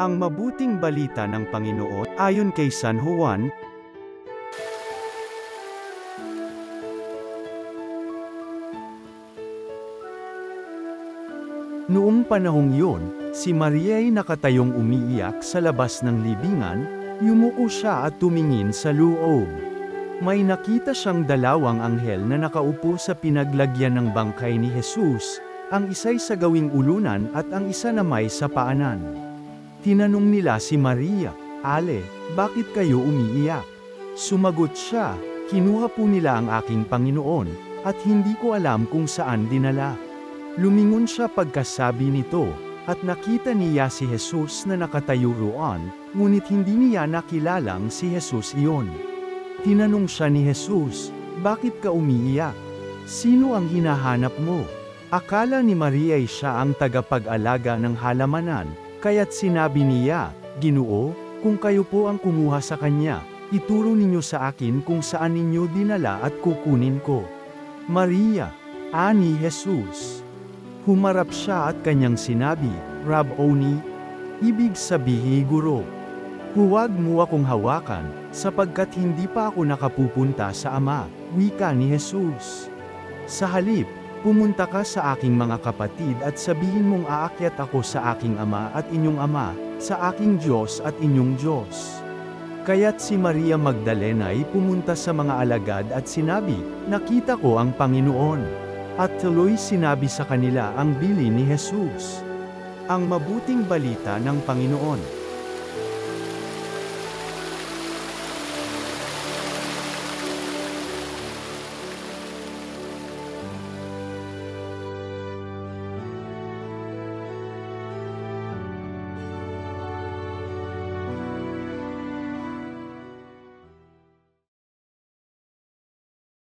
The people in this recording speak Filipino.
Ang mabuting balita ng Panginoon, ayon kay San Juan. Noong panahong yun, si Maria ay nakatayong umiiyak sa labas ng libingan, yumuko siya at tumingin sa loob. May nakita siyang dalawang anghel na nakaupo sa pinaglagyan ng bangkay ni Jesus, ang isa'y sa gawing ulunan at ang isa namay sa paanan. Tinanong nila si Maria, "Ale, bakit kayo umiiyak?" Sumagot siya, "Kinuha po nila ang aking Panginoon, at hindi ko alam kung saan dinala." Lumingon siya pagkasabi nito, at nakita niya si Jesus na nakatayo roon, ngunit hindi niya nakilalang si Jesus iyon. Tinanong siya ni Jesus, "Bakit ka umiiyak? Sino ang hinahanap mo?" Akala ni Maria ay siya ang tagapag-alaga ng halamanan, kaya't sinabi niya, "Ginoo, kung kayo po ang kumuha sa kanya, ituro ninyo sa akin kung saan ninyo dinala at kukunin ko." "Maria," ani Jesus. Humarap siya at kanyang sinabi, "Rabboni," ibig sabihin guro. "Huwag mo akong hawakan, sapagkat hindi pa ako nakapupunta sa Ama," wika ni Jesus. "Sa halip, pumunta ka sa aking mga kapatid at sabihin mong aakyat ako sa aking Ama at inyong Ama, sa aking Diyos at inyong Diyos." Kaya't si Maria Magdalena ay pumunta sa mga alagad at sinabi, "Nakita ko ang Panginoon." At tuloy sinabi sa kanila ang bili ni Jesus. Ang mabuting balita ng Panginoon.